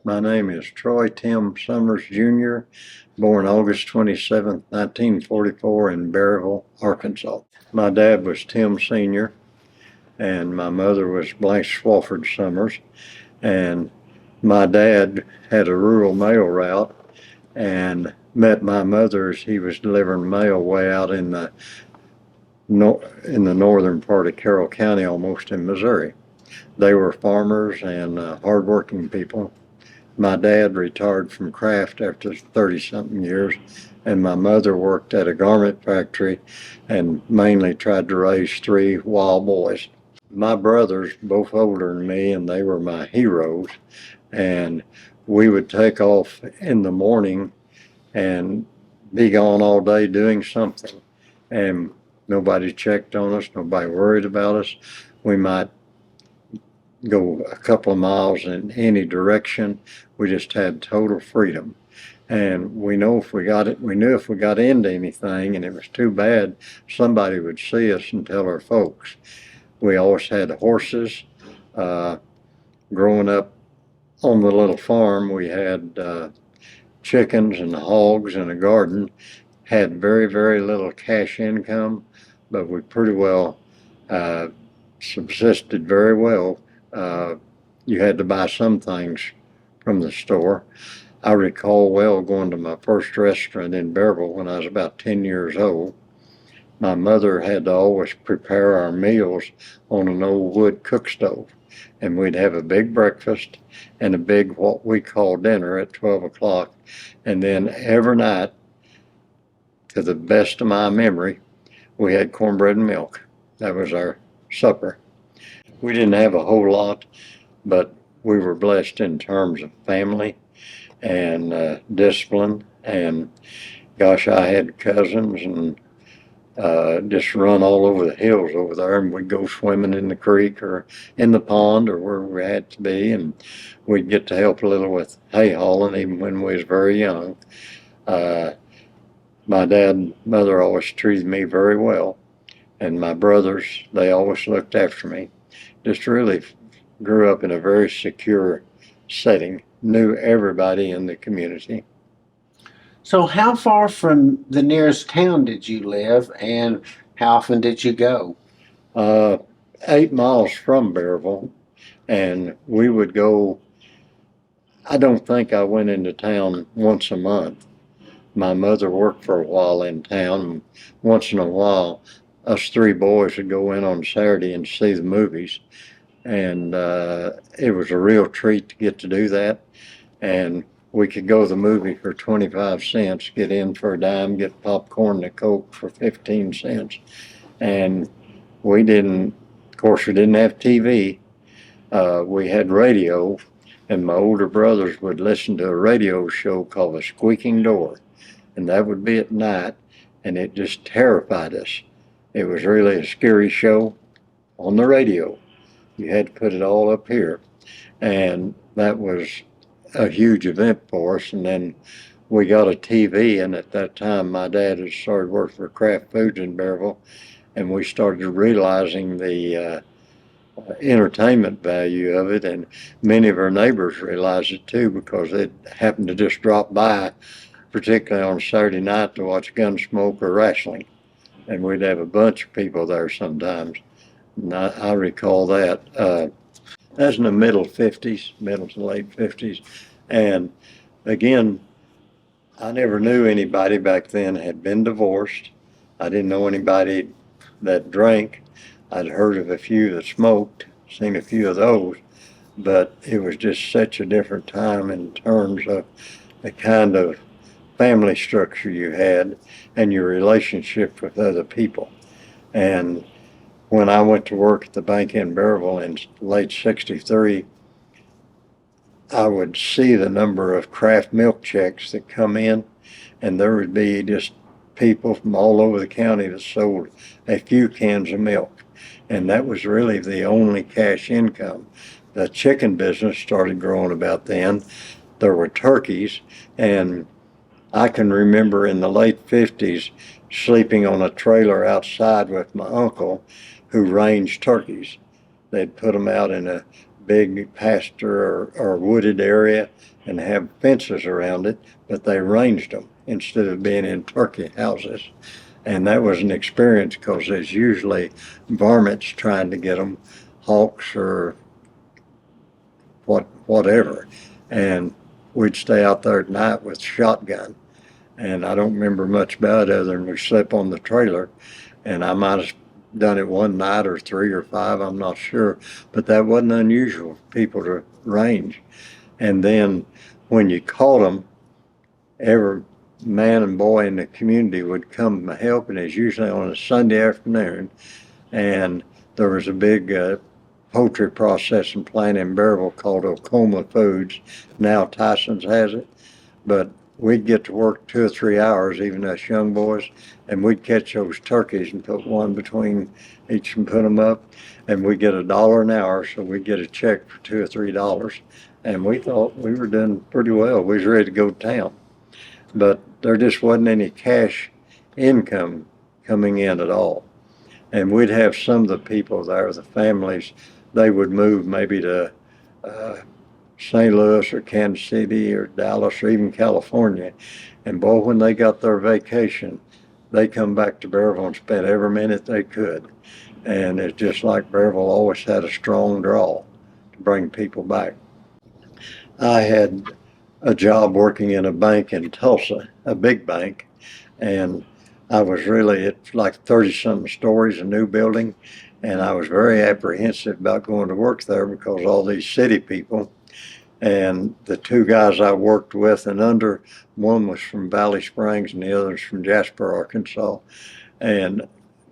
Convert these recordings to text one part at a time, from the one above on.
My name is Troy Tim Summers Jr., born August 27, 1944 in Berryville, Arkansas. My dad was Tim Sr., and my mother was Blanche Swofford Summers. And my dad had a rural mail route and met my mother as he was delivering mail way out in the northern part of Carroll County, almost in Missouri. They were farmers and hardworking people. My dad retired from craft after 30-something years, and my mother worked at a garment factory and mainly tried to raise three wild boys. My brothers, both older than me, and they were my heroes, and we would take off in the morning and be gone all day doing something. And nobody checked on us, nobody worried about us. We might go a couple of miles in any direction. We just had total freedom. And we knew if we got into anything and it was too bad, somebody would see us and tell our folks. We always had horses. Growing up on the little farm, we had chickens and hogs and a garden. Had very, very little cash income, but we pretty well subsisted very well. You had to buy some things from the store. I recall well going to my first restaurant in Berryville when I was about 10 years old. My mother had to always prepare our meals on an old wood cook stove, and we'd have a big breakfast and a big what we call dinner at 12 o'clock, and then every night, to the best of my memory, we had cornbread and milk. That was our supper. We didn't have a whole lot, but we were blessed in terms of family and discipline. And gosh, I had cousins and just run all over the hills over there, and we'd go swimming in the creek or in the pond or where we had to be, and we'd get to help a little with hay hauling even when we was very young. My dad and mother always treated me very well, and my brothers, they always looked after me. Just really grew up in a very secure setting, knew everybody in the community. So, how far from the nearest town did you live, and how often did you go? Uh, 8 miles from Berryville, and we would go. I don't think I went into town once a month. My mother worked for a while in town, and once in a while, us three boys would go in on Saturday and see the movies, and it was a real treat to get to do that. And we could go to the movie for 25 cents, get in for a dime, get popcorn and a Coke for 15 cents. And we didn't, of course, we didn't have TV. We had radio, and my older brothers would listen to a radio show called The Squeaking Door. And that would be at night, and it just terrified us. It was really a scary show on the radio. You had to put it all up here. And that was a huge event for us. And then we got a TV, and at that time my dad had started working for Kraft Foods in Berryville, and we started realizing the entertainment value of it, and many of our neighbors realized it too because they'd happen to just drop by, particularly on Saturday night, to watch Gunsmoke or wrestling, and we'd have a bunch of people there sometimes. And I recall that. That's in the middle to late 50s. And again, I never knew anybody back then had been divorced. I didn't know anybody that drank. I'd heard of a few that smoked, seen a few of those, but it was just such a different time in terms of the kind of family structure you had and your relationship with other people. And when I went to work at the bank in Berryville in late 63, I would see the number of craft milk checks that come in, and there would be just people from all over the county that sold a few cans of milk. And that was really the only cash income. The chicken business started growing about then. There were turkeys, and I can remember in the late 50s sleeping on a trailer outside with my uncle who ranged turkeys. They'd put them out in a big pasture or wooded area and have fences around it, but they ranged them instead of being in turkey houses. And that was an experience because there's usually varmints trying to get them, hawks or whatever. And we'd stay out there at night with shotgun. And I don't remember much about it other than we slept on the trailer. And I might have done it one night or 3 or 5, I'm not sure. But that wasn't unusual for people to range. And then when you caught them, every man and boy in the community would come help, and it's usually on a Sunday afternoon. And there was a big poultry processing plant in Bearville called Oklahoma Foods. Now Tyson's has it. But we'd get to work 2 or 3 hours, even us young boys, and we'd catch those turkeys and put one between each and put them up. And we'd get $1 an hour, so we'd get a check for $2 or $3. And we thought we were doing pretty well. We was ready to go to town. But there just wasn't any cash income coming in at all. And we'd have some of the people there, the families, they would move maybe to St. Louis or Kansas City or Dallas or even California. And boy, when they got their vacation, they come back to Bearville and spent every minute they could. And it's just like Bearville always had a strong draw to bring people back. I had a job working in a bank in Tulsa, a big bank, and I was really, it's like 30-something stories, a new building, and I was very apprehensive about going to work there because all these city people, and the 2 guys I worked with and under, one was from Valley Springs and the other's from Jasper, Arkansas, and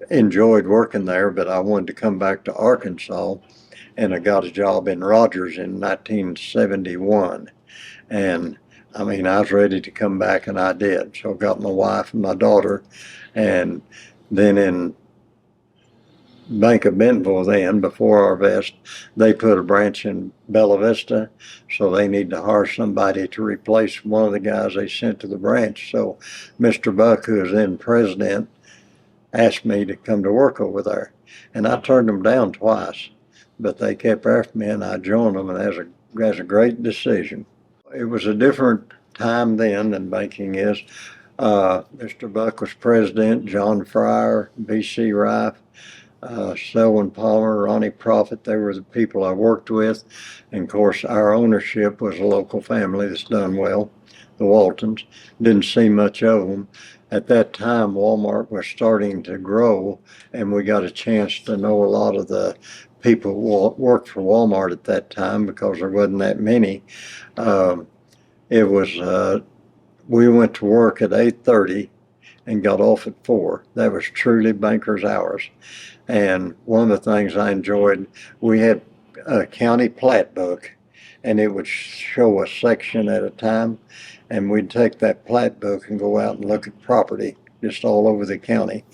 enjoyed working there, but I wanted to come back to Arkansas, and I got a job in Rogers in 1971. And I mean, I was ready to come back, and I did. So I got my wife and my daughter, and then in Bank of Bentonville then, before Arvest, they put a branch in Bella Vista, so they need to hire somebody to replace one of the guys they sent to the branch. So Mr. Buck, who was then president, asked me to come to work over there. And I turned them down twice, but they kept after me, and I joined them, and that was a great decision. It was a different time then than banking is. Mr. Buck was president, John Fryer, B.C. Rife, Selwyn Palmer, Ronnie Profit, they were the people I worked with. And of course, our ownership was a local family that's done well, the Waltons. Didn't see much of them. At that time, Walmart was starting to grow, and we got a chance to know a lot of the people who worked for Walmart at that time because there wasn't that many. We went to work at 8:30 and got off at 4. That was truly banker's hours. And one of the things I enjoyed, we had a county plat book, and it would show a section at a time, and we'd take that plat book and go out and look at property just all over the county.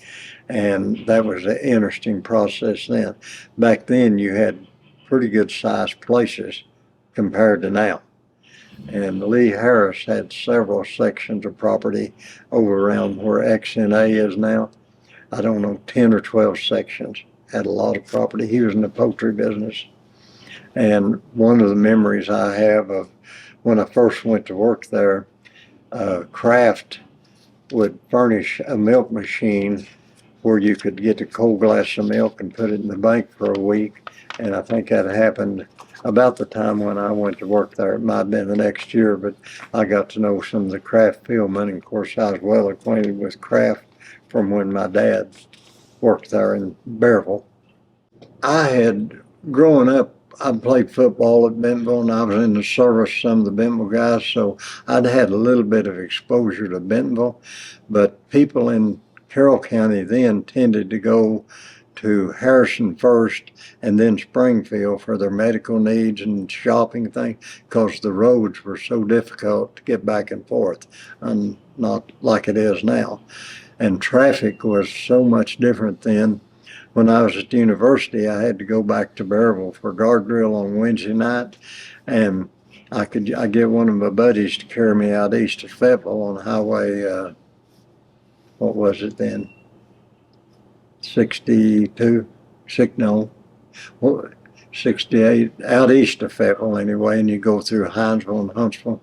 And that was an interesting process then. Back then, you had pretty good sized places compared to now. And Lee Harris had several sections of property over around where XNA is now. I don't know, 10 or 12 sections. Had a lot of property. He was in the poultry business. And one of the memories I have of when I first went to work there, Kraft would furnish a milk machine where you could get a cold glass of milk and put it in the bank for a week. And I think that happened about the time when I went to work there. It might have been the next year, but I got to know some of the Kraft fieldmen. And of course, I was well acquainted with Kraft from when my dad worked there in Bearville. I had, growing up, I played football at Bentonville, and I was in the service of some of the Bentonville guys, so I'd had a little bit of exposure to Bentonville. But people in Carroll County then tended to go to Harrison first and then Springfield for their medical needs and shopping things because the roads were so difficult to get back and forth, and not like it is now. And traffic was so much different then. When I was at the university, I had to go back to Bearville for guard drill on Wednesday night, and I get one of my buddies to carry me out east of Fayetteville on Highway, what was it then? 62? No. Well, 68, out east of Fayetteville anyway, and you go through Hinesville and Huntsville.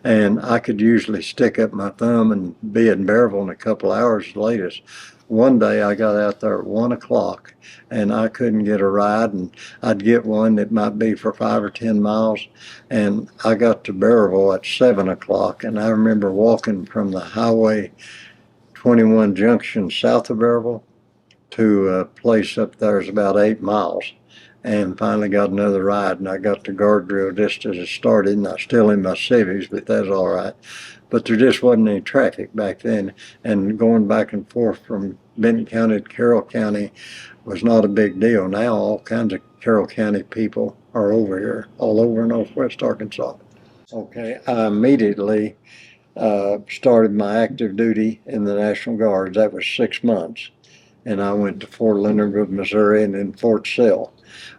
And I could usually stick up my thumb and be in Bearville in a couple hours latest. One day I got out there at 1 o'clock and I couldn't get a ride, and I'd get one that might be for 5 or 10 miles. And I got to Bearville at 7 o'clock, and I remember walking from the Highway 21 junction south of Bearville to a place up there is about 8 miles, and finally got another ride, and I got to Guardrail just as it started, and I was still in my civics, but that's all right. But there just wasn't any traffic back then, and going back and forth from Benton County to Carroll County was not a big deal. Now all kinds of Carroll County people are over here, all over northwest Arkansas. Okay, I immediately started my active duty in the National Guards. That was 6 months. And I went to Fort Leonard Wood, Missouri, and then Fort Sill,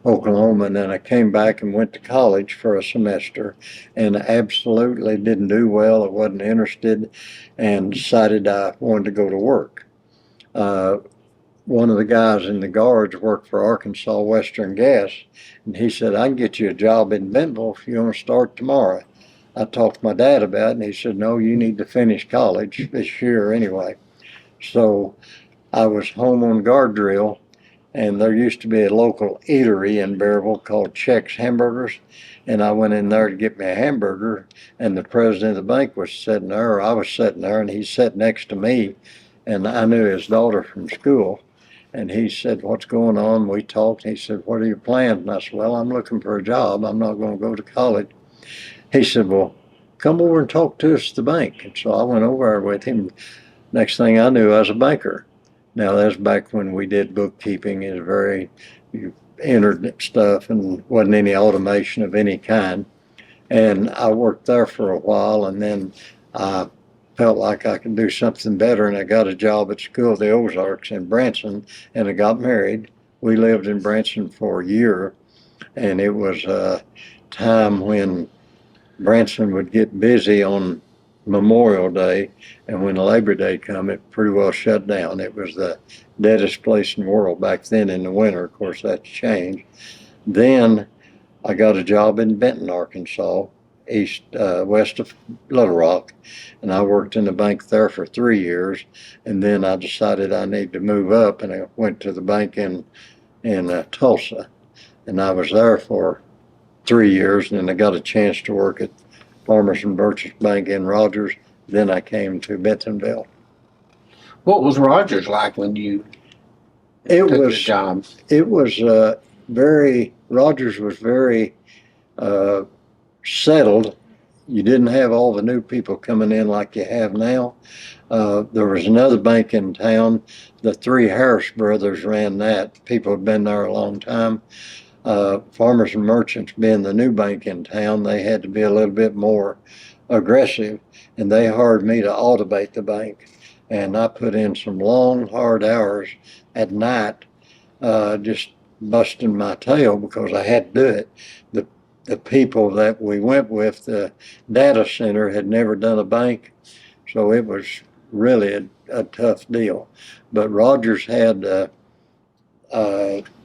Oklahoma. And then I came back and went to college for a semester and absolutely didn't do well. I wasn't interested and decided I wanted to go to work. One of the guys in the Guards worked for Arkansas Western Gas, and he said, I can get you a job in Bentonville if you want to start tomorrow. I talked to my dad about it, and he said, no, you need to finish college this year anyway. So I was home on guard drill, and there used to be a local eatery in Bearville called Check's Hamburgers, and I went in there to get me a hamburger, and the president of the bank was sitting there, or I was sitting there, and he sat next to me, and I knew his daughter from school, and he said, what's going on? We talked, and he said, what are your plans? And I said, well, I'm looking for a job. I'm not going to go to college. He said, well, come over and talk to us at the bank. And so I went over there with him. Next thing I knew, I was a banker. Now, that's back when we did bookkeeping. It was very, you entered stuff and wasn't any automation of any kind. And I worked there for a while, and then I felt like I could do something better, and I got a job at School of the Ozarks in Branson, and I got married. We lived in Branson for a year, and it was a time when Branson would get busy on Memorial Day, and when Labor Day come, it pretty well shut down. It was the deadest place in the world back then in the winter. Of course, that's changed. Then I got a job in Benton, Arkansas, west of Little Rock, and I worked in the bank there for 3 years, and then I decided I needed to move up, and I went to the bank in Tulsa, and I was there for 3 years, and then I got a chance to work at Farmers and Merchants Bank in Rogers. Then I came to Bentonville. What was Rogers like when you It took was the job? it was Rogers was very settled. You didn't have all the new people coming in like you have now. There was another bank in town. The three Harris brothers ran that. People had been there a long time. Farmers and Merchants being the new bank in town, they had to be a little bit more aggressive, and they hired me to automate the bank. And I put in some long, hard hours at night, just busting my tail because I had to do it. The people that we went with, the data center, had never done a bank, so it was really a tough deal. But Rogers had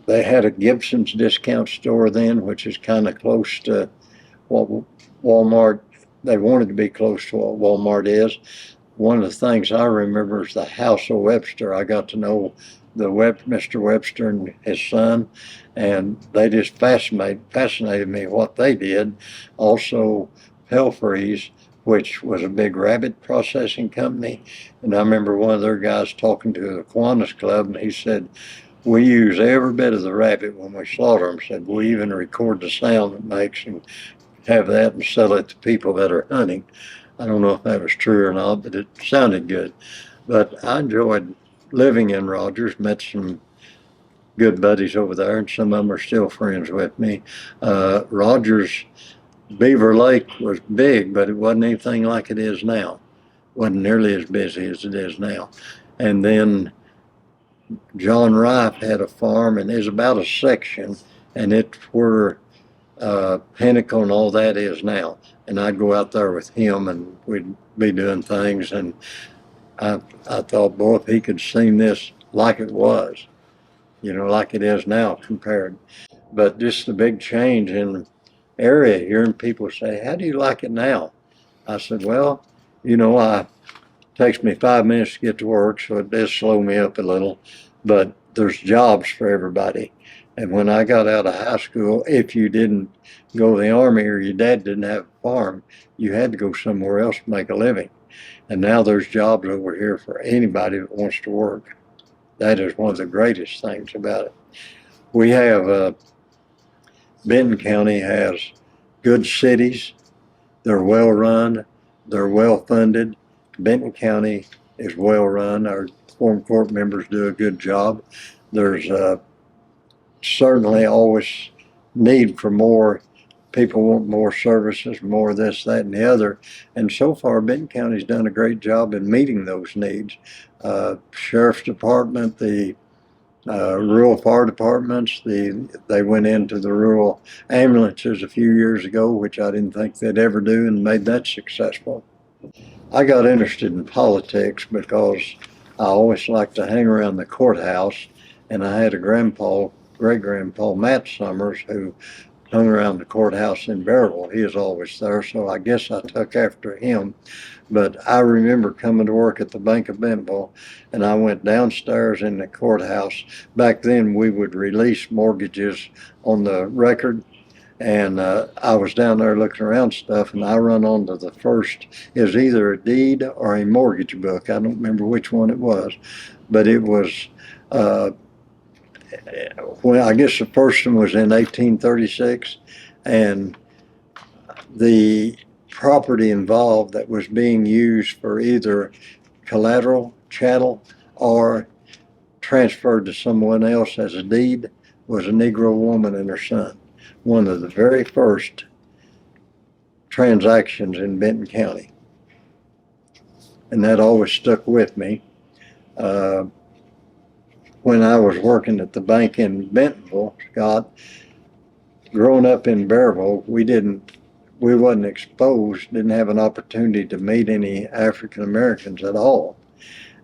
they had a Gibson's discount store then, which is kind of close to what Walmart. They wanted to be close to what Walmart is. One of the things I remember is the House of Webster. I got to know Mr. Webster and his son, and they just fascinated me what they did. Also, Pelfrey's, which was a big rabbit processing company, and I remember one of their guys talking to the Kiwanis Club, and he said, we use every bit of the rabbit when we slaughter them. Said we even record the sound it makes and have that and sell it to people that are hunting. I don't know if that was true or not, but it sounded good. But I enjoyed living in Rogers, met some good buddies over there, and some of them are still friends with me. Rogers, Beaver Lake was big, but it wasn't anything like it is now. Wasn't nearly as busy as it is now. And then John Rife had a farm, and it's about a section, and it's where Pinnacle and all that is now. And I'd go out there with him, and we'd be doing things, and I thought, boy, if he could seen this like it was, like it is now compared. but just the big change in area, hearing people say, "How do you like it now?" I said, "Well, it takes me 5 minutes to get to work, so it does slow me up a little, but there's jobs for everybody." And when I got out of high school, if you didn't go to the Army or your dad didn't have a farm, you had to go somewhere else to make a living. And now there's jobs over here for anybody that wants to work. That is one of the greatest things about it. We have, Benton County has good cities. They're well run. They're well funded. Benton County is well run. Our Quorum Court members do a good job. There's certainly always need for more. People want more services, more of this, that, and the other. And so far, Benton County's done a great job in meeting those needs. Sheriff's Department, the rural fire departments, they went into the rural ambulances a few years ago, which I didn't think they'd ever do, and made that successful. I got interested in politics because I always liked to hang around the courthouse, and I had a great-grandpa, Matt Summers, who hung around the courthouse in Bearville. He was always there, so I guess I took after him. But I remember coming to work at the Bank of Bentonville, and I went downstairs in the courthouse. Back then, we would release mortgages on the record, and I was down there looking around stuff, and I run onto the first. It was either a deed or a mortgage book. I don't remember which one it was, but it was. Well, I guess the first one was in 1836, and the property involved that was being used for either collateral, chattel, or transferred to someone else as a deed was a Negro woman and her son. One of the very first transactions in Benton County. And that always stuck with me. When I was working at the bank in Bentonville, Scott, growing up in Bearville, we wasn't exposed, didn't have an opportunity to meet any African Americans at all.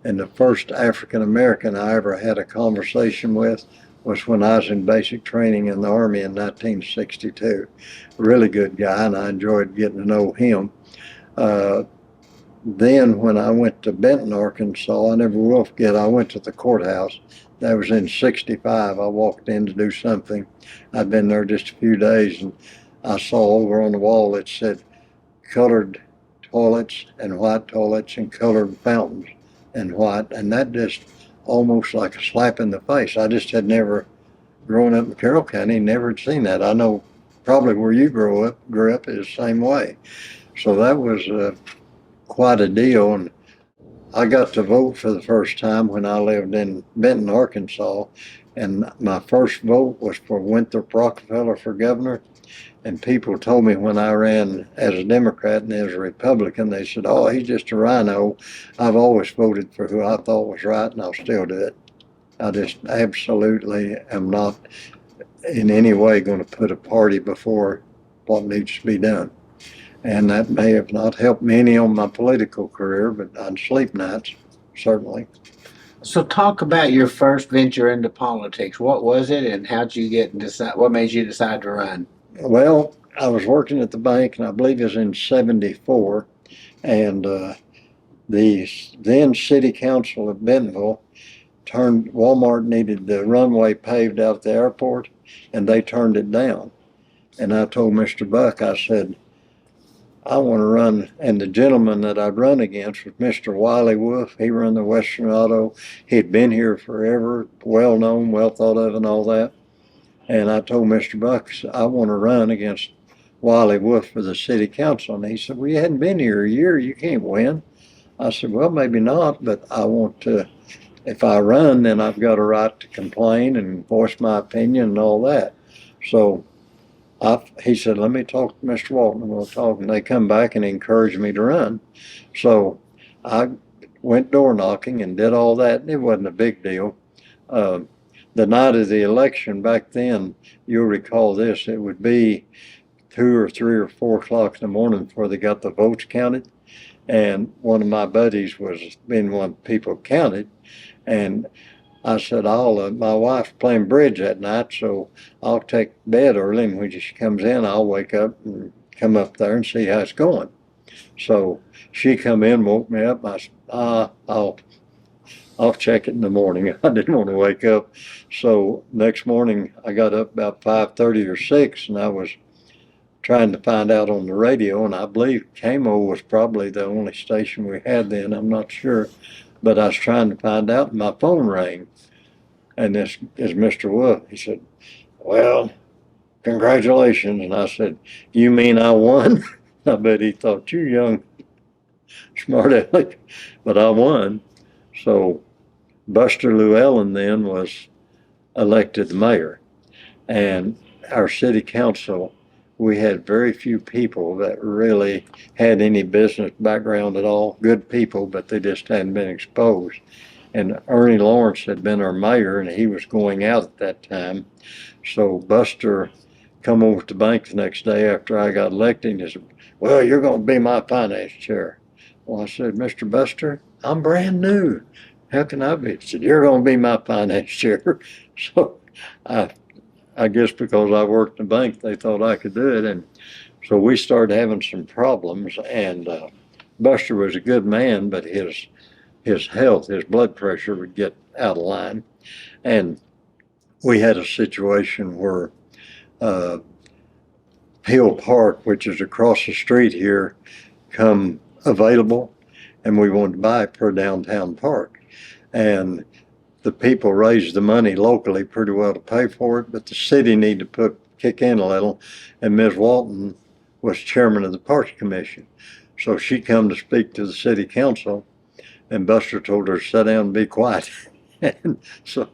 And the first African American I ever had a conversation with was when I was in basic training in the Army in 1962. A really good guy, and I enjoyed getting to know him. Then when I went to Benton, Arkansas, I never will forget, I went to the courthouse. That was in 65. I walked in to do something. I'd been there just a few days, and I saw over on the wall it said colored toilets and white toilets and colored fountains and white, and that just almost like a slap in the face. I just had never, growing up in Carroll County, never had seen that. I know probably where you grew up is the same way. So that was quite a deal, and I got to vote for the first time when I lived in Benton, Arkansas, and my first vote was for Winthrop Rockefeller for governor. And people told me when I ran as a Democrat and as a Republican, they said, "Oh, he's just a rhino." I've always voted for who I thought was right, and I'll still do it. I just absolutely am not in any way going to put a party before what needs to be done. And that may have not helped me any on my political career, but I'd sleep nights, certainly. So talk about your first venture into politics. What was it, and how'd you decide? What made you decide to run? Well, I was working at the bank, and I believe it was in '74, and the then city council of Bentonville Walmart needed the runway paved out at the airport, and they turned it down. And I told Mr. Buck, I said, I want to run. And the gentleman that I'd run against was Mr. Wiley Wolf. He ran the Western Auto. He'd been here forever, well known, well thought of, and all that. And I told Mr. Buck, I want to run against Wiley Wolf for the city council. And he said, "Well, you hadn't been here a year. You can't win." I said, "Well, maybe not, but I want to. If I run, then I've got a right to complain and voice my opinion and all that." So he said, "Let me talk to Mr. Walton, and we'll talk." And they come back and encouraged me to run. So I went door knocking and did all that. It wasn't a big deal. The night of the election back then, you'll recall this, it would be 2 or 3 or 4 o'clock in the morning before they got the votes counted. And one of my buddies was being one of the people counted. And I said, my wife's playing bridge that night, so I'll take bed early, and when she comes in, I'll wake up and come up there and see how it's going. So she come in, woke me up. I said, I'll check it in the morning. I didn't want to wake up. So next morning I got up about 5:30 or 6, and I was trying to find out on the radio, and I believe KMO was probably the only station we had then. I'm not sure. But I was trying to find out, and my phone rang. And this is Mr. Wolf. He said, well, congratulations. And I said, you mean I won? I bet he thought, you young, smart aleck. But I won. So Buster Llewellyn then was elected the mayor. And our city council, we had very few people that really had any business background at all. Good people, but they just hadn't been exposed. And Ernie Lawrence had been our mayor, and he was going out at that time. So Buster come over to the bank the next day after I got elected, and he said, well, you're going to be my finance chair. Well, I said, Mr. Buster, I'm brand new. How can I be? He said, you're going to be my finance chair. So I guess because I worked in the bank, they thought I could do it. And so we started having some problems, and Buster was a good man, but his health, his blood pressure would get out of line. And we had a situation where Hill Park, which is across the street here, come available, and we wanted to buy it per downtown park. And the people raised the money locally pretty well to pay for it, but the city needed to kick in a little, and Ms. Walton was chairman of the Parks Commission. So she come to speak to the city council, and Buster told her to sit down and be quiet. And so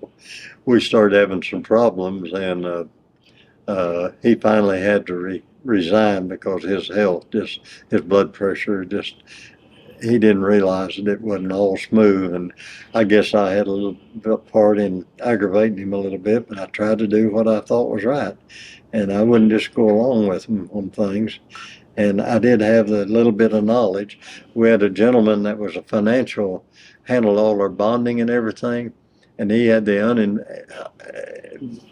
we started having some problems, and he finally had to resign because his health, his blood pressure, he didn't realize that it wasn't all smooth. And I guess I had a little part in aggravating him a little bit, but I tried to do what I thought was right. And I wouldn't just go along with him on things. And I did have a little bit of knowledge. We had a gentleman that was a financial, handled all our bonding and everything. And he had the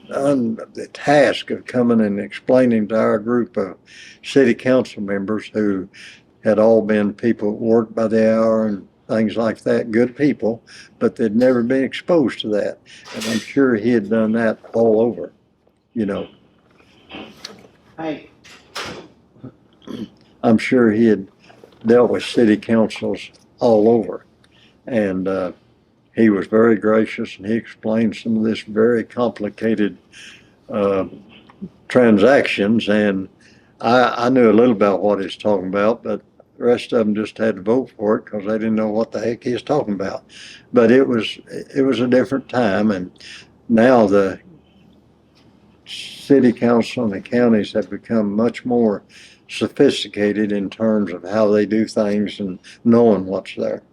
the task of coming and explaining to our group of city council members who had all been people that worked by the hour and things like that, good people, but they'd never been exposed to that. And I'm sure he had done that all over, you know. Hey. I'm sure he had dealt with city councils all over. And he was very gracious, and he explained some of this very complicated transactions. And I knew a little about what he was talking about, but the rest of them just had to vote for it because they didn't know what the heck he was talking about. But it was a different time, and now the city council and the counties have become much more sophisticated in terms of how they do things and knowing what's there.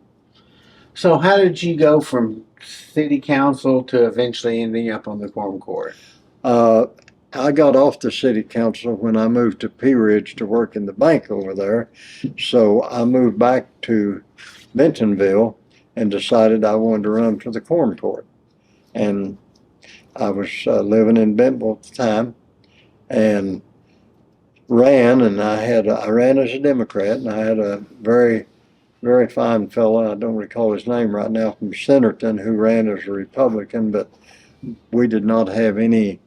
So how did you go from city council to eventually ending up on the Quorum Court? I got off the city council when I moved to Pea Ridge to work in the bank over there. So I moved back to Bentonville and decided I wanted to run for the Quorum Court. And I was living in Bentonville at the time and ran, and I ran as a Democrat, and I had a very, very fine fellow, I don't recall his name right now, from Centerton, who ran as a Republican, but we did not have any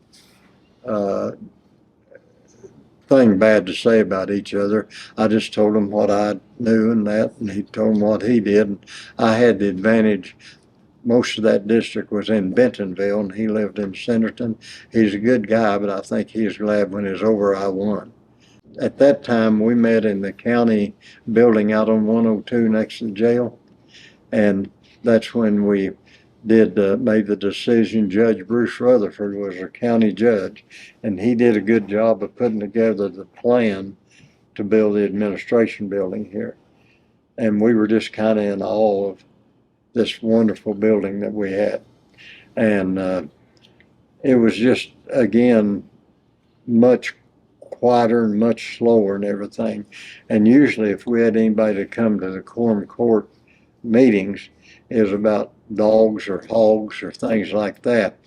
thing bad to say about each other. I just told him what I knew and he told him what he did. And I had the advantage. Most of that district was in Bentonville, and he lived in Centerton. He's a good guy, but I think he was glad when it was over I won. At that time, we met in the county building out on 102 next to the jail, and that's when we made the decision. Judge Bruce Rutherford was our county judge, and he did a good job of putting together the plan to build the administration building here. And we were just kind of in awe of this wonderful building that we had. And it was just, again, much quieter and much slower and everything. And usually if we had anybody to come to the Quorum Court meetings, is about dogs or hogs or things like that,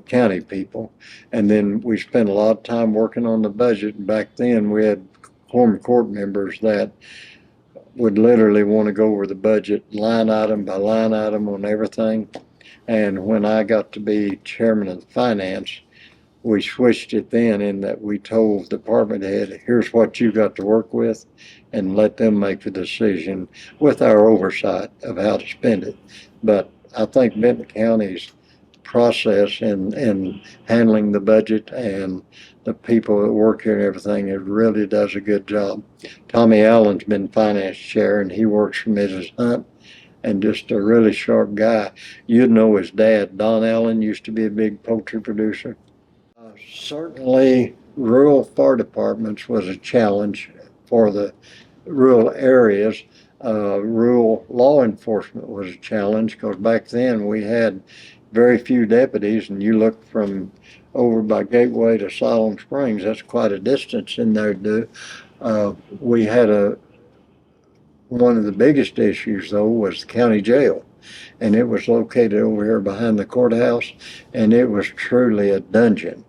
county people. And then we spent a lot of time working on the budget. And back then we had quorum court members that would literally want to go over the budget line item by line item on everything. And when I got to be chairman of the finance, we switched it then in that we told the department head, here's what you got to work with, and let them make the decision with our oversight of how to spend it. But I think Benton County's process in handling the budget and the people that work here and everything, it really does a good job. Tommy Allen's been finance chair, and he works for Mrs. Hunt, and just a really sharp guy. You'd know his dad, Don Allen, used to be a big poultry producer. Certainly, rural fire departments was a challenge for the rural areas. Rural law enforcement was a challenge because back then we had very few deputies, and you look from over by Gateway to Siloam Springs, that's quite a distance in there to do. We had one of the biggest issues though was the county jail, and it was located over here behind the courthouse, and it was truly a dungeon.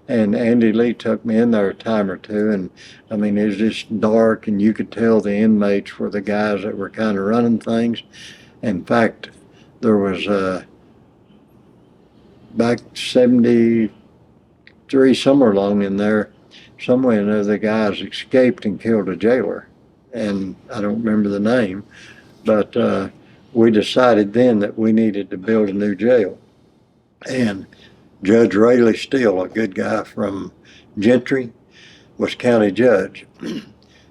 And Andy Lee took me in there a time or two, and I mean, it was just dark, and you could tell the inmates were the guys that were kind of running things. In fact, there was back 73, somewhere along in there, some way or another, the guys escaped and killed a jailer, and I don't remember the name, but we decided then that we needed to build a new jail. And Judge Rayleigh Steele, a good guy from Gentry, was county judge.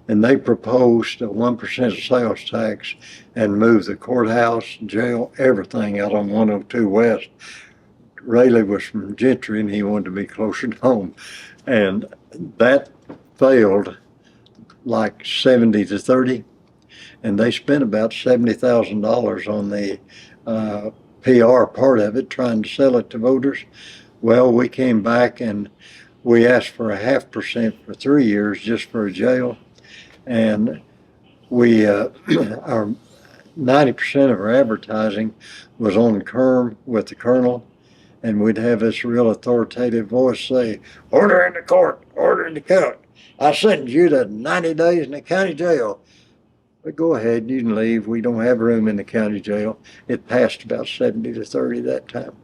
And they proposed a 1% sales tax and moved the courthouse, jail, everything out on 102 West. Rayleigh was from Gentry, and he wanted to be closer to home. And that failed like 70-30. And they spent about $70,000 on the PR part of it, trying to sell it to voters. Well, we came back and we asked for a 0.5% for 3 years just for a jail. And we, our 90% of our advertising was on Kerm with the colonel. And we'd have this real authoritative voice say, order in the court, order in the court. I sentence you to 90 days in the county jail. But go ahead, you can leave. We don't have room in the county jail. It passed about 70-30 that time.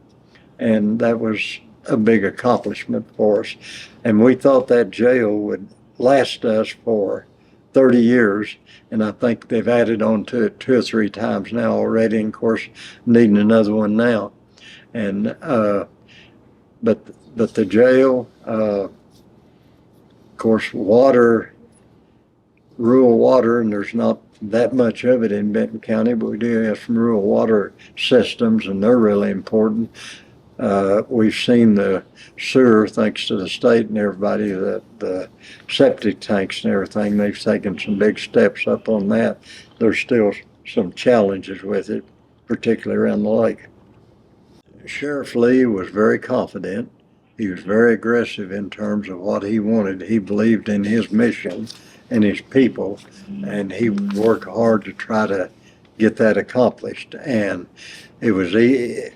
And that was a big accomplishment for us. And we thought that jail would last us for 30 years. And I think they've added on to it 2 or 3 times now already. And of course, needing another one now. And, but the jail, of course, water, rural water, and there's not that much of it in Benton County, but we do have some rural water systems, and they're really important. We've seen the sewer, thanks to the state and everybody, that the septic tanks and everything, they've taken some big steps up on that. There's still some challenges with it, particularly around the lake. Sheriff Lee was very confident. He was very aggressive in terms of what he wanted. He believed in his mission and his people, and he worked hard to try to get that accomplished. And it was he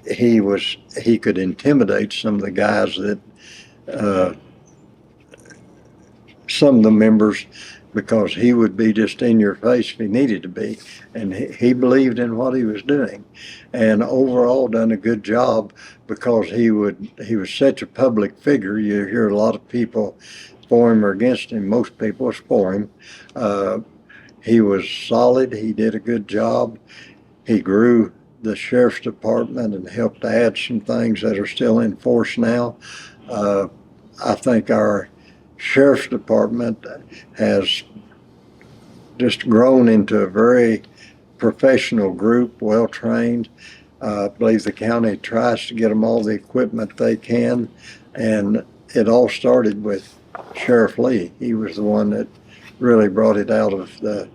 could intimidate some of the guys that some of the members, because he would be just in your face if he needed to be. And he believed in what he was doing, and overall done a good job, because he was such a public figure. You hear a lot of people for him or against him. Most people was for him. He was solid. He did a good job. He grew the sheriff's department and helped add some things that are still in force now. I think our sheriff's department has just grown into a very professional group, well trained. I believe the county tries to get them all the equipment they can, and it all started with Sheriff Lee. He was the one that really brought it out of the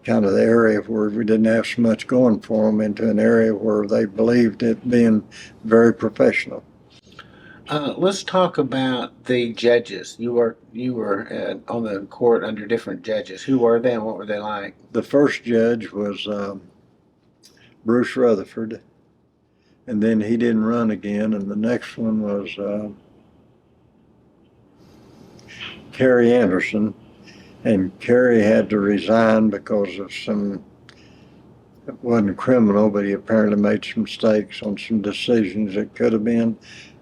kind of the area where we didn't have so much going for them into an area where they believed it being very professional. Let's talk about the judges. You were on the court under different judges. Who were they and what were they like? The first judge was Bruce Rutherford, and then he didn't run again. And the next one was Kerry Anderson, and Kerry had to resign because of some, it wasn't criminal, but he apparently made some mistakes on some decisions that could have been.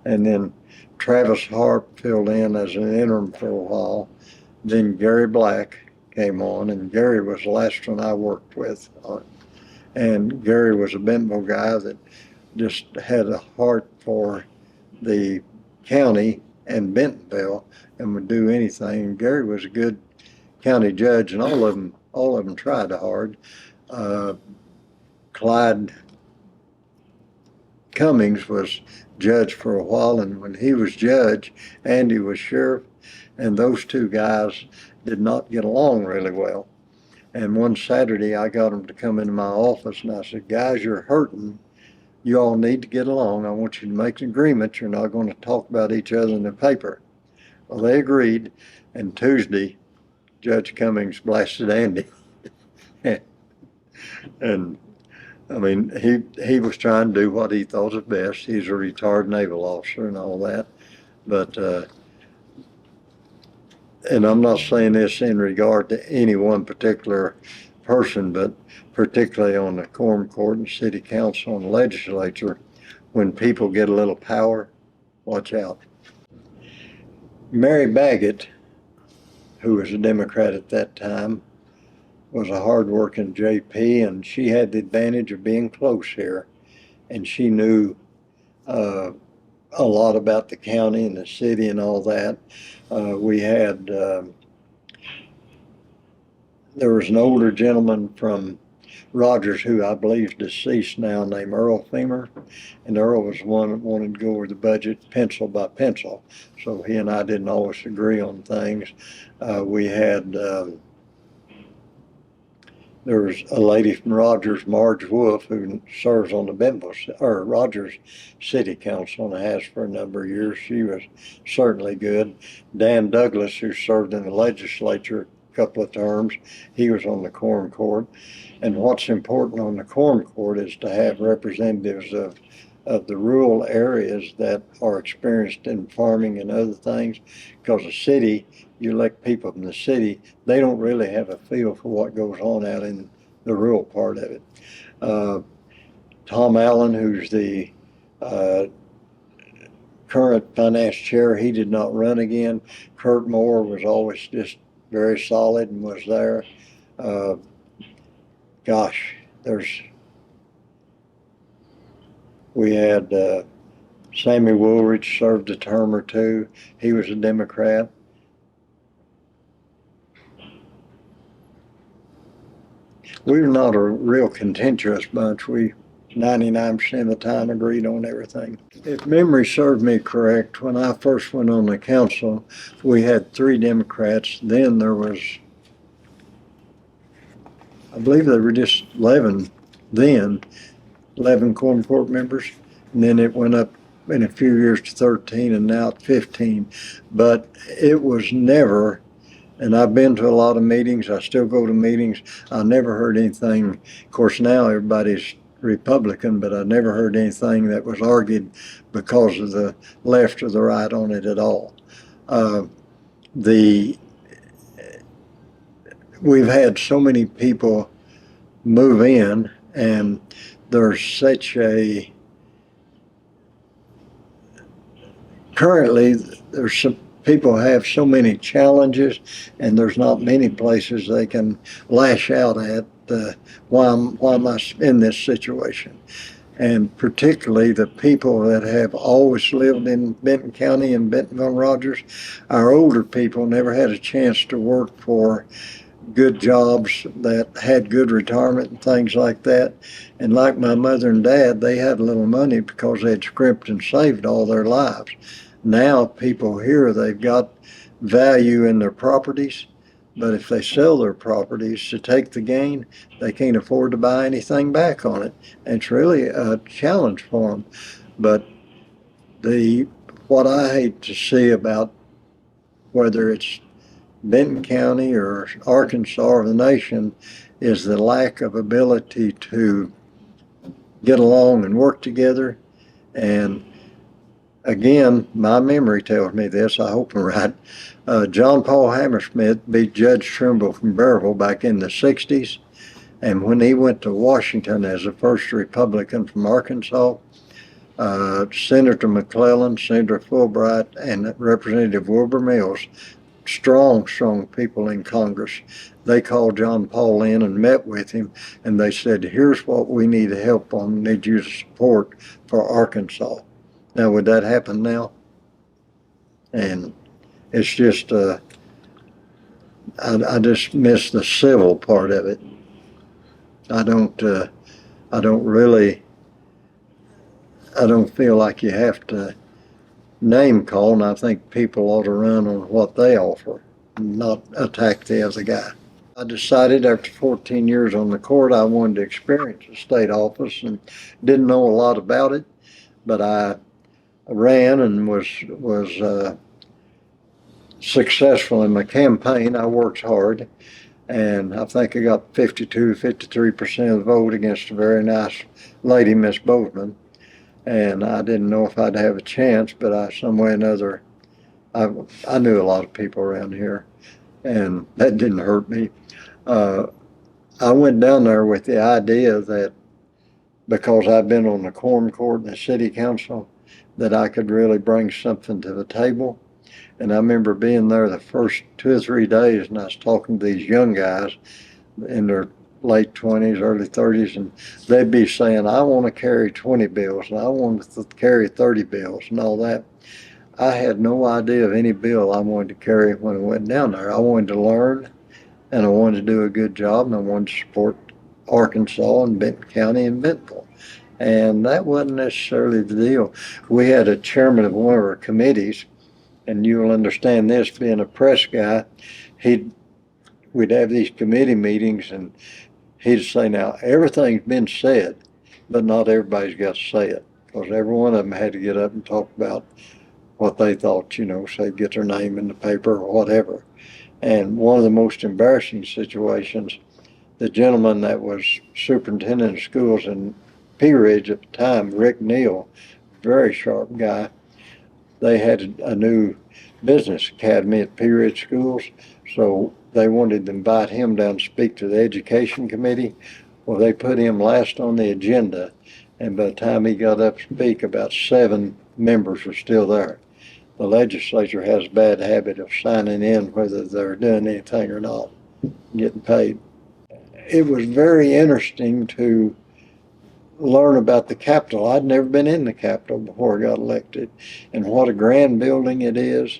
And then Travis Harp filled in as an interim for a while. Then Gary Black came on, and Gary was the last one I worked with. And Gary was a Bentonville guy that just had a heart for the county and Bentonville and would do anything. Gary was a good county judge, and all of them tried hard. Clyde Cummings was judge for a while, and when he was judge, Andy was sheriff, and those two guys did not get along really well. And one Saturday, I got them to come into my office, and I said, "Guys, you're hurting. You all need to get along. I want you to make an agreement. You're not going to talk about each other in the paper." Well, they agreed, and Tuesday, Judge Cummings blasted Andy. And I mean, he was trying to do what he thought was best. He's a retired naval officer and all that. But, and I'm not saying this in regard to any one particular person, but particularly on the Quorum Court and City Council and Legislature, when people get a little power, watch out. Mary Baggett, who was a Democrat at that time, was a hard-working JP, and she had the advantage of being close here, and she knew a lot about the county and the city and all that. We had, there was an older gentleman from Rogers who I believe is deceased now, named Earl Femer, and Earl was one that wanted to go over the budget pencil by pencil, so he and I didn't always agree on things. We had there was a lady from Rogers, Marge Wolf, who serves on the Bentonville or Rogers City Council and has for a number of years. She was certainly good. Dan Douglas, who served in the legislature a couple of terms, he was on the Quorum Court. And what's important on the Quorum Court is to have representatives of the rural areas that are experienced in farming and other things, because the city, you elect people from the city, they don't really have a feel for what goes on out in the rural part of it. Tom Allen, who's the current finance chair, he did not run again. Kurt Moore was always just very solid and was there. We had Sammy Woolridge served a term or two. He was a Democrat. We were not a real contentious bunch. We 99% of the time agreed on everything. If memory served me correct, when I first went on the council, we had 3 Democrats. Then there was, I believe there were just 11 then, 11 Quorum Court members. And then it went up in a few years to 13 and now 15. But it was never, and I've been to a lot of meetings, I still go to meetings, I never heard anything. Of course, now everybody's Republican, but I never heard anything that was argued because of the left or the right on it at all. We've had so many people move in, and there's such a, currently there's some people have so many challenges, and there's not many places they can lash out at why am I in this situation. And particularly the people that have always lived in Benton County and Bentonville Rogers, our older people never had a chance to work for good jobs that had good retirement and things like that. And like my mother and dad, they had a little money because they'd scrimped and saved all their lives. Now people here, they've got value in their properties, but if they sell their properties to take the gain, they can't afford to buy anything back on it. And it's really a challenge for them. But what I hate to see about whether it's Benton County or Arkansas or the nation is the lack of ability to get along and work together. And again, my memory tells me this, I hope I'm right. John Paul Hammersmith beat Judge Trimble from Bearville back in the 60s. And when he went to Washington as the first Republican from Arkansas, Senator McClellan, Senator Fulbright, and Representative Wilbur Mills, strong people in Congress, they called John Paul in and met with him, and they said, here's what we need help on, need you to support for Arkansas. Now, would that happen now? And it's just, I just miss the civil part of it. I don't feel like you have to name call, and I think people ought to run on what they offer, not attack the other guy. I decided after 14 years on the court I wanted to experience a state office and didn't know a lot about it, but I ran and was successful in my campaign. I worked hard, and I think I got 53% of the vote against a very nice lady, Miss Bozeman. And I didn't know if I'd have a chance, but some way or another, I knew a lot of people around here, and that didn't hurt me. I went down there with the idea that because I've been on the Quorum Court and the City Council, that I could really bring something to the table. And I remember being there the first 2 or 3 days, and I was talking to these young guys in their late 20s, early 30s, and they'd be saying, I want to carry 20 bills, and I want to carry 30 bills, and all that. I had no idea of any bill I wanted to carry when I went down there. I wanted to learn, and I wanted to do a good job, and I wanted to support Arkansas and Benton County and Bentonville. And that wasn't necessarily the deal. We had a chairman of one of our committees, and you'll understand this, being a press guy, we'd have these committee meetings, and he'd say, now, everything's been said, but not everybody's got to say it, because every one of them had to get up and talk about what they thought, say get their name in the paper or whatever. And one of the most embarrassing situations, the gentleman that was superintendent of schools in Pea Ridge at the time, Rick Neal, very sharp guy, they had a new business academy at Pea Ridge schools, so they wanted to invite him down to speak to the education committee. Well, they put him last on the agenda, and by the time he got up to speak, about 7 members were still there. The legislature has a bad habit of signing in whether they're doing anything or not, getting paid. It was very interesting to learn about the Capitol. I'd never been in the Capitol before I got elected, and what a grand building it is.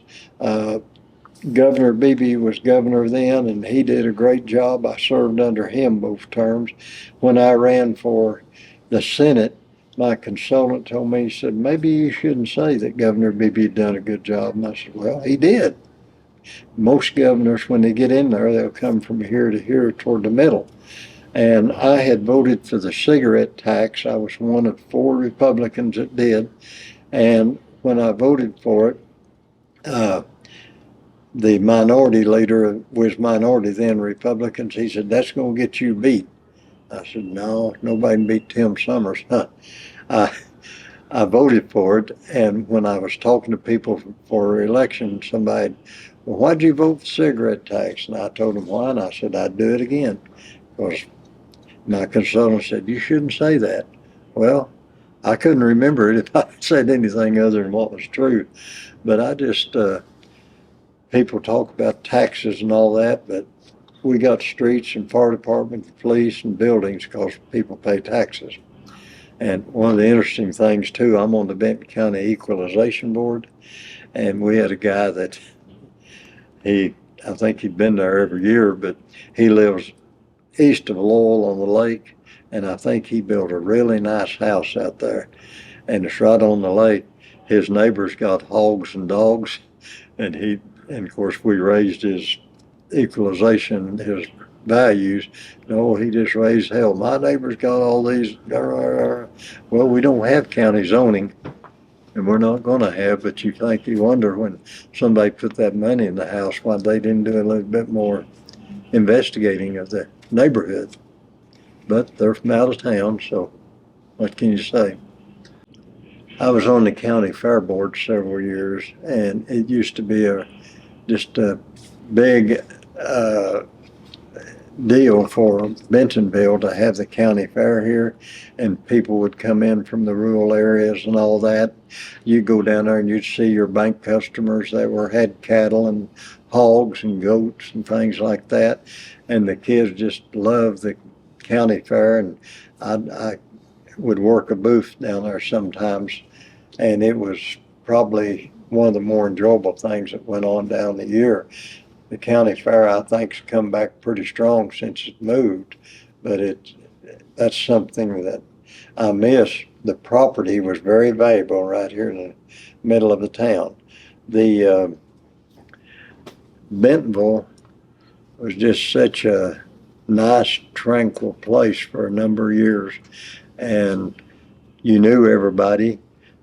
Governor Beebe was governor then, and he did a great job. I served under him both terms. When I ran for the Senate, my consultant told me, he said, maybe you shouldn't say that Governor Beebe had done a good job. And I said, well, he did. Most governors, when they get in there, they'll come from here to here toward the middle. And I had voted for the cigarette tax. I was one of 4 Republicans that did. And when I voted for it, the minority leader was minority then, Republicans. He said, that's going to get you beat. I said, no, nobody can beat Tim Summers. I voted for it, and when I was talking to people for election, somebody, well, why'd you vote for cigarette tax? And I told them why, and I said, I'd do it again. Because my consultant said, you shouldn't say that. Well, I couldn't remember it if I said anything other than what was true. But I just, people talk about taxes and all that, but we got streets and fire department, police, and buildings because people pay taxes. And one of the interesting things too, I'm on the Benton County Equalization Board, and we had a guy that I think he'd been there every year, but he lives east of Lowell on the lake, and I think he built a really nice house out there, and it's right on the lake. His neighbors got hogs and dogs, and of course we raised his equalization, his values. No, he just raised hell. My neighbor's got all these. Well, we don't have county zoning, and we're not going to have, but you wonder when somebody put that money in the house, why they didn't do a little bit more investigating of the neighborhood. But they're from out of town, so What can you say? I was on the county fair board several years, and it used to be just a big deal for Bentonville to have the county fair here, and people would come in from the rural areas and all that. You go down there and you'd see your bank customers that had cattle and hogs and goats and things like that, and the kids just loved the county fair. And I would work a booth down there sometimes, and it was probably one of the more enjoyable things that went on down the year. The county fair, I think, has come back pretty strong since it moved, but that's something that I miss. The property was very valuable right here in the middle of the town. The Bentonville was just such a nice, tranquil place for a number of years, and you knew everybody.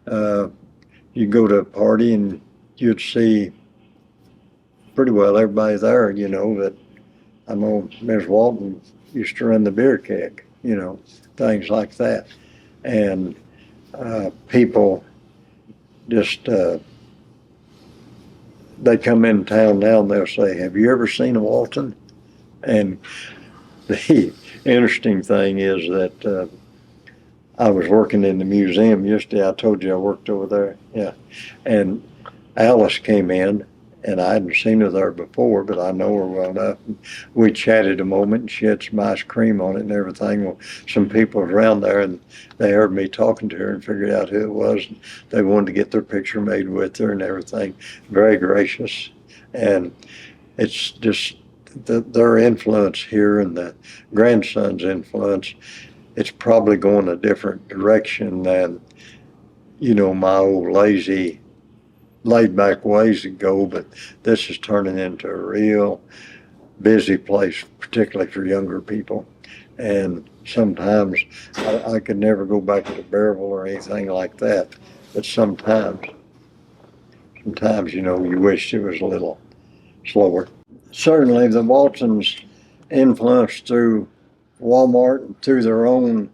You'd go to a party and you'd see pretty well everybody there, that I know Ms. Walton used to run the beer keg, things like that. And people just, they come in town now and they'll say, have you ever seen a Walton? And the interesting thing is that I was working in the museum yesterday. I told you I worked over there. Yeah. And Alice came in, and I hadn't seen her there before, but I know her well enough. And we chatted a moment, and she had some ice cream on it and everything. Well, some people was around there, and they heard me talking to her and figured out who it was. And they wanted to get their picture made with her and everything. Very gracious. And it's just their influence here and the grandson's influence. It's probably going a different direction than, my old laid back ways ago, but this is turning into a real busy place, particularly for younger people. And sometimes I could never go back to Bearville or anything like that, but sometimes, you wish it was a little slower. Certainly the Waltons influence through Walmart and through their own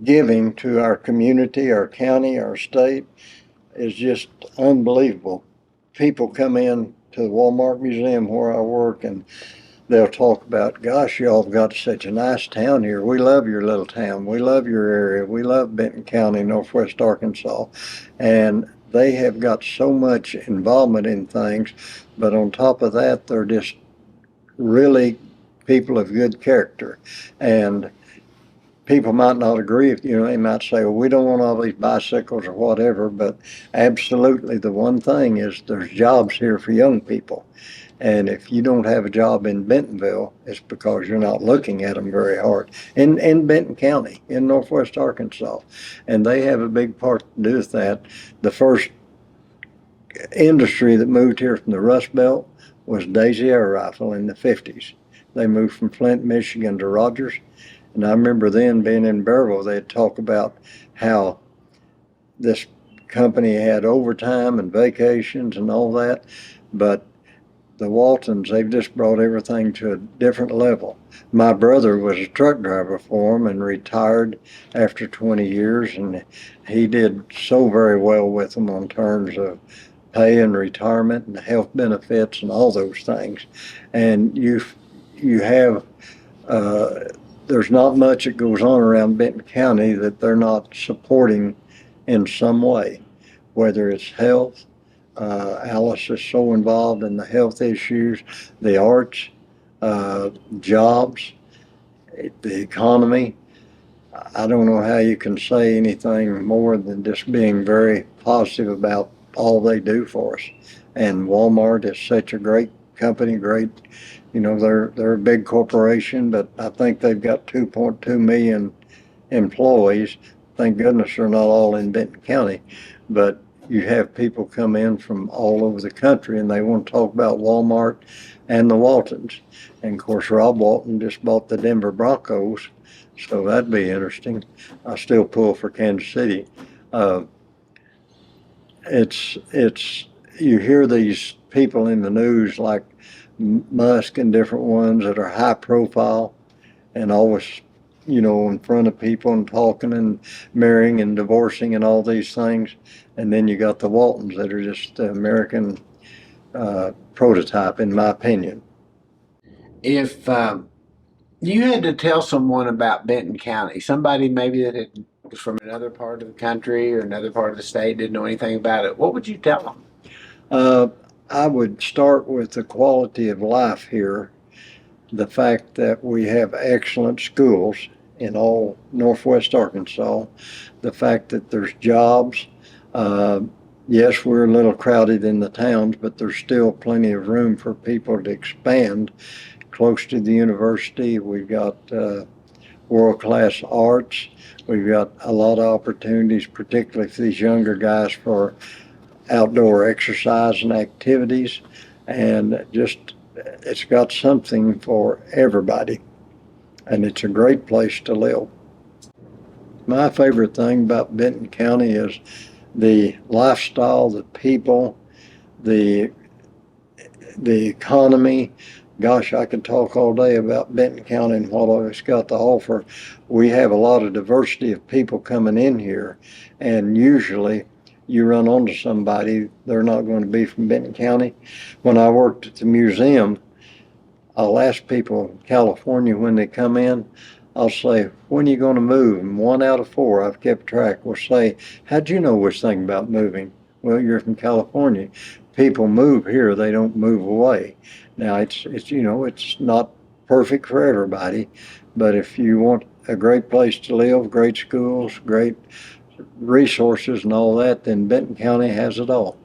giving to our community, our county, our state is just unbelievable. People come in to the Walmart Museum where I work, and they'll talk about, gosh, y'all have got such a nice town here. We love your little town. We love your area. We love Benton County, Northwest Arkansas. And they have got so much involvement in things, but on top of that, they're just really people of good character. And people might not agree. They might say, well, we don't want all these bicycles or whatever, but absolutely the one thing is there's jobs here for young people. And if you don't have a job in Bentonville, it's because you're not looking at them very hard. In Benton County, in Northwest Arkansas. And they have a big part to do with that. The first industry that moved here from the Rust Belt was Daisy Air Rifle in the 50s. They moved from Flint, Michigan to Rogers. And I remember then being in Bearville, they'd talk about how this company had overtime and vacations and all that. But the Waltons, they've just brought everything to a different level. My brother was a truck driver for them and retired after 20 years. And he did so very well with them on terms of pay and retirement and health benefits and all those things. And you have, there's not much that goes on around Benton County that they're not supporting in some way, whether it's health. Alice is so involved in the health issues, the arts, jobs, the economy. I don't know how you can say anything more than just being very positive about all they do for us. And Walmart is such a great company, great. They're a big corporation, but I think they've got 2.2 million employees. Thank goodness they're not all in Benton County, but you have people come in from all over the country and they want to talk about Walmart and the Waltons. And of course, Rob Walton just bought the Denver Broncos, so that'd be interesting. I still pull for Kansas City. You hear these people in the news like Musk and different ones that are high profile and always, in front of people and talking and marrying and divorcing and all these things. And then you got the Waltons that are just the American prototype, in my opinion. If you had to tell someone about Benton County, somebody maybe was from another part of the country or another part of the state, didn't know anything about it, what would you tell them? Uh, I would start with the quality of life here, the fact that we have excellent schools in all northwest Arkansas, the fact that there's jobs. Uh, yes, we're a little crowded in the towns, but there's still plenty of room for people to expand. Close to the university, we've got world-class arts. We've got a lot of opportunities, particularly for these younger guys, for outdoor exercise and activities, and just it's got something for everybody, and it's a great place to live. My favorite thing about Benton County is the lifestyle, the people, the economy. Gosh, I could talk all day about Benton County and what it's got to offer. We have a lot of diversity of people coming in here, and usually you run onto somebody, they're not going to be from Benton County. When I worked at the museum, I'll ask people in California when they come in, I'll say, when are you going to move? And 1 out of 4, I've kept track, will say, how'd you know this thing about moving? Well, you're from California. People move here, they don't move away. Now, it's not perfect for everybody, but if you want a great place to live, great schools, great resources and all that, then Benton County has it all.